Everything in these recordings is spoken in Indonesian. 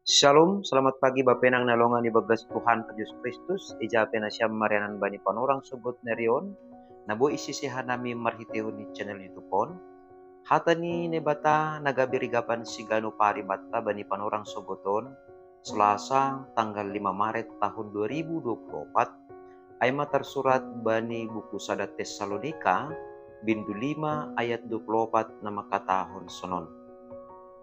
Shalom, selamat pagi Bapak Nang nalongan ibagas Tuhan Yesus Kristus. Ijape na siya marianan bani panurang sugot nerion. Nabo isisihan nami marhiteo ni channel YouTube pon. Hata ni nebata nagabirigapan si Gano Paribata bani panurang sugoton. Selasa tanggal 5 Maret tahun 2024 ay matersurat bani buku Sadat Tesalonika bindu 5 ayat 24 na makatahon sonon.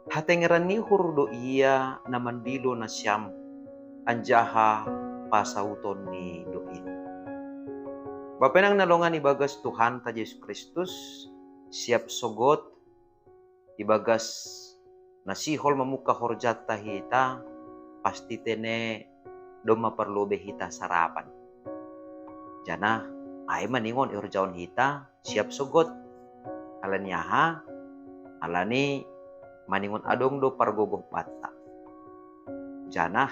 Hatengeran ni hurdo iya na mandilo na siyam anjaha pasauton ni doin. Bapenang nalongan ibagas Tuhan ta Yesus Kristus siap sogot ibagas nasihol mamuka horjat tahita pasti tene doma perlu behita sarapan. Jana ay maningon irjaon hita siap sogot alanyaha alani maningon adong do pargogong bata. Janah,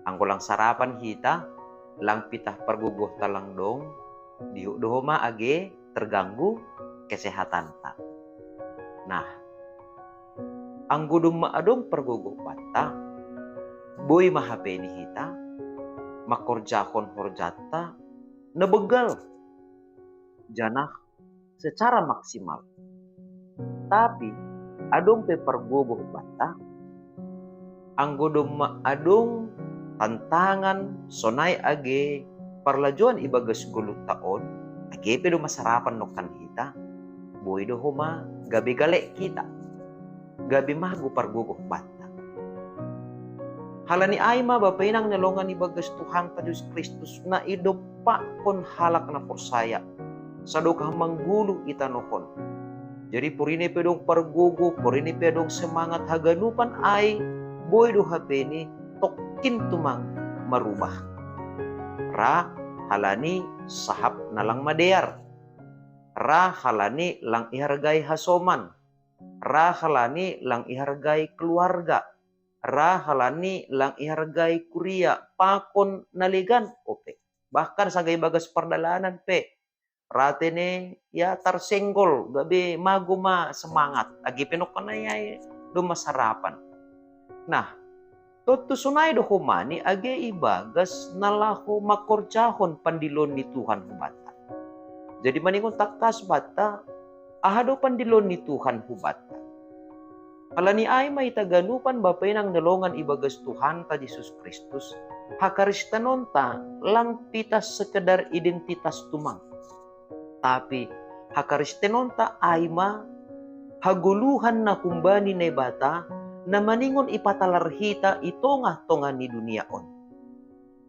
anggolang sarapan hita, lang pitah pargugoh talang dong, diuk dohoma age terganggu kesehatan ta. Nah, anggudum maadong pargugoh bata, boy mahapeni hita, makorjakon horjata, nabegal. Janah, secara maksimal. Tapi, adong pe pargugoh bata, anggodom maadong tantangan sonay age parlajuan ibagas 10 taon age pedo masarapan no kanhita boy do huma gabi gale kita gabi mago pargugoh bata halani ayma bapainang nalongan ibagas Tuhan ta Yesus Kristus na idopa kon halak na forsaya sadokah manggulu ita nohon. Jadi purine pedong pargugo, purine pedong semangat haganupan ay boy do hapeni tokin tumang marubah. Ra halani sahap nalang madear. Ra halani lang ihargay hasoman. Ra halani lang ihargay keluarga. Ra halani lang ihargay kuria pakon naligan ope. Bahkan sagay bagas perdalanan pe. Ratene ya tersenggol gabi maguma semangat agi penok kanayay do masarapan. Nah, toto sunay do humani age ibagas nalaho makorjahon pandilon ni Tuhan hubata. Jadi maningon taktas bata ahado pandilon ni Tuhan hubata. Kalani ay may taganupan bapay ng nalongan ibagas Tuhan ta Yesus Kristus hakaristanon ta lang pitas sekedar identitas tumang. Tapi hakaristenon ta ayma haguluhan na kumbani na bata na maningon ipatalarhita ito nga tongan ni duniaon.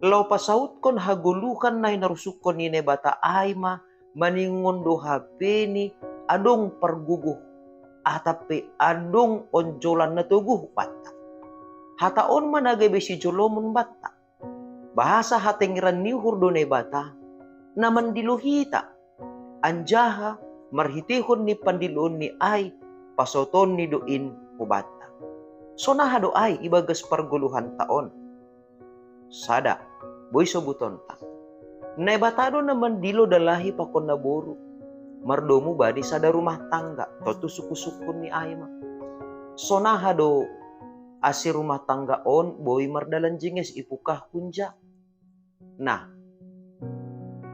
Law pasaut kon haguluhan na inarusukon ni bata ayma maningon do hapeni adong parguguh atapi adong onjolan na tuguh bata. Hataon managabe si jolomon bata. Bahasa hatengiran ni hurdo na bata na mandiluhita anjaha marhitihon ni pandilon ni ay pasoton ni doin hubata. So nahado ay ibagas parguluhan taon. Sada, boy sobuton ta. Naibatado naman dilo dalahi pakon naburu. Mardomu badi sada rumah tangga. Toto suku-sukun ni ayma. So nahado asi rumah tangga on boy mardalan jinges ipukah kunja. Nah,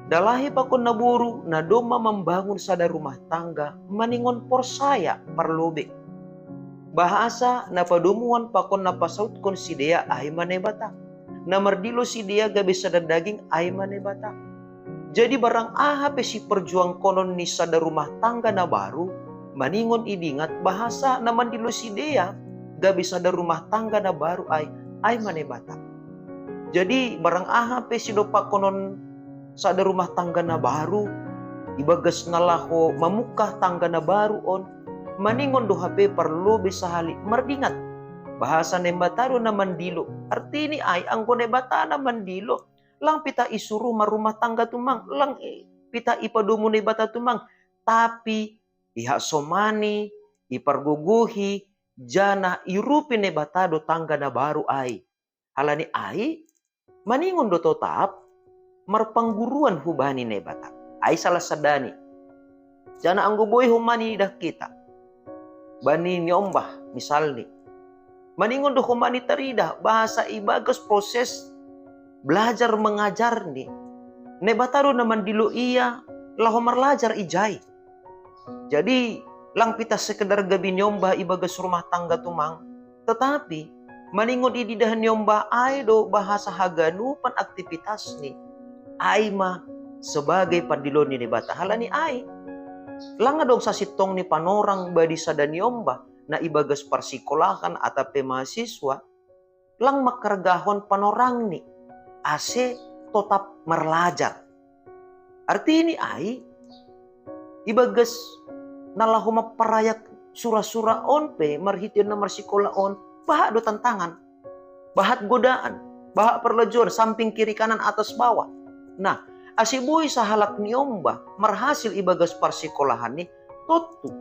dalahi pakon naburu na doma membangun sada rumah tangga maningon porsaya parlobe. Bahasa na padumuan pakon napasaut kon si dia ay manebata. Na mardilo si dia gabi sada daging ay manebata. Jadi barang ahape si perjuang konon ni sada rumah tangga na baru maningon idingat bahasa na mandilo si dia gabi sada rumah tangga na baru ay manebata. Jadi barang ahape si dopa konon sada rumah tangga na baru, ibagas nalaho mamukah tangga na baru on, maningon do hape perlu bisa hali merdingat. Bahasa nembataro na mandilo, arti ni ay angko nebata na mandilo, lang pita isuru marumah tangga tumang, lang pita ipadumo nebata tumang, tapi iha somani, iparguguhi, jana irupi nebata do tangga na baru ay. Halani ay, maningon do totap, marpangguruan hubani nebata ay salah sadani jana anggo boy humani dah kita bani nyombah misalni Maningon do humanitarida, bahasa ibagas proses belajar mengajar ni. Nebataro naman dilo iya, laho marlajar ijay. Jadi, lang pita sekedar gabi nyomba ibagas rumah tangga tumang. Tetapi, maningon ididahan nyomba ay do bahasa haganupan aktivitas ni. Ay ma sebagai pandilon ni bata. Hala ni ay. Lang dong sa sitong ni panorang badi sa danyomba na ibagas parsikolahan at mahasiswa. Lang makargahon panorang ni. Ase tetap merlajar. Arti ini ay ibagas nalahu maparayak sura-sura on pe marhitin na marsikola on baha do tantangan, bahat godaan, baha perlejuan samping kiri kanan atas bawah. Nah, asiboy sa halak niomba marhasil ibagas parsikolahan ni totu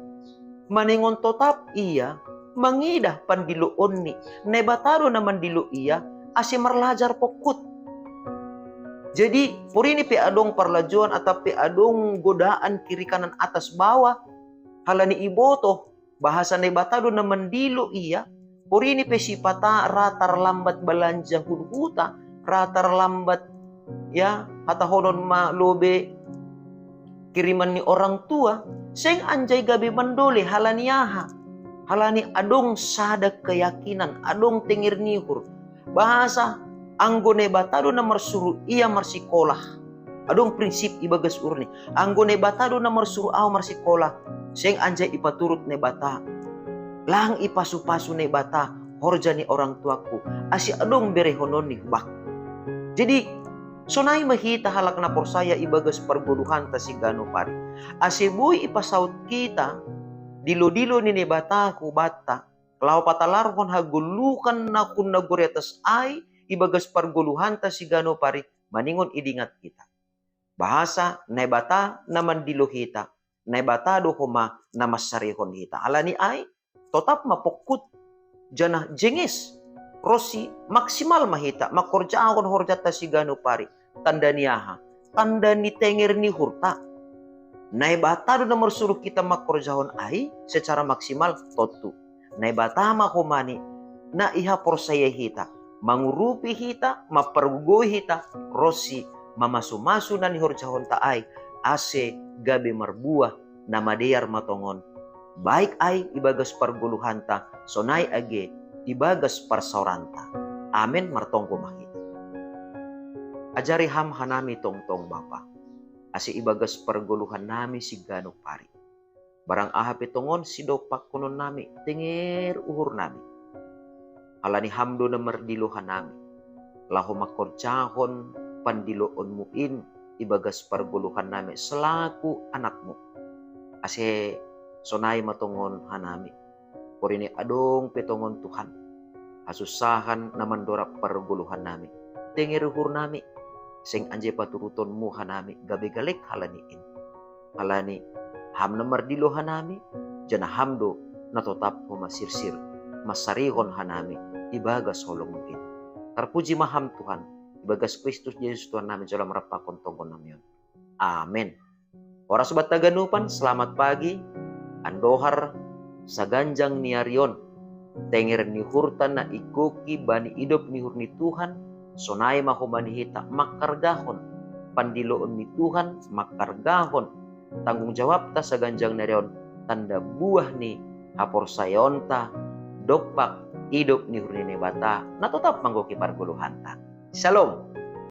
maningon tetap iya mangidah pandiluon ni nebataro naman dilo iya asi marlajar pokut. Jadi, purini pe adong parlajuan atau pe adong godaan kiri kanan atas bawah. Halani iboto, bahasa nebatado na mandilo iya. Purini pe sipata ratar lambat balanja hudhuta, ratar lambat ya, hatahonon lobe kiriman ni orang tua. Seng anjay gabi mandole halani yaha. Halani adong sada keyakinan, adong tengir nihur. Bahasa anggone batado na marsuru iya marsikolah. Adong prinsip ibagas urni. Anggone batado na marsuru aw marsikolah. Seng anjay ipaturut ne bata. Lang ipasu-pasu ne bata. Horja ni orang tuaku. Asi adong berehonon ni bak. Jadi, sunay mahita halak na porsaya ibagas perboduhan ta si gano pari. Asi buy ipasaut kita. Dilo-dilo ni ne bata ku bata. Lau patalarhon hagulukan na kun naguretas ay ibagas parguluhan ta si gano pari, maningon idingat kita. Bahasa nebata naman dilohita, nebata do huma namasarihon hita. Alani ay, tetap mapukut, janah jengis, rosi maksimal mahita, makorjaakon horjat ta si gano pari, tanda niyaha, tanda ni tenger ni hurta. Nebata do namar suruh kita makorjahon ay, secara maksimal, totu. Nebata mahumani, na iha porsaya hita, mangurupi hita, maperugoi hita, rosi, mamasu-masu na ni horjahon taay, ase gabi marbuah, na madeyar matongon. Baik ay ibagas parguluhan ta, sonay age, ibagas parsauranta. Amen martongko makita. Ajari ham hanami tongtong bapa, ase ibagas parguluhan nami si gano pari. Barang ahap itongon si dopak kunon nami, tingir uhur nami. Alani hamdo na mardiluhan nami. Laho makorjahon pandiloon muin ibagas parguluhan nami selaku anakmu. Ase sonay matongon hanami. Porini adong petongon Tuhan. Asusahan na mandorap parguluhan nami. Tengiruhur nami. Sing anje paturuton mu hanami. Gabi galik halaniin. Halani ham na mardiluhan nami. Jana hamdo na tetap humasirsir. Masarihon hanami. Ibagas holong mungkin. Terpuji maham Tuhan. Ibagas Kristus Yesus Tuhan namin dalam rapakon tongkon namin. Amen. Oras sobat taganupan, selamat pagi. Andohar sa ganjang niarion. Tenger ni hurtan na ikuki bani idop ni hurni Tuhan. Sonay mahumanihita makargahon. Pandiloon ni Tuhan makargahon. Tanggung jawab ta sa ganjang niarion. Tanda buah ni haporsayon ta. Dokpak idop ni hurni bata na tetap manggoki parguluhan ta. Shalom.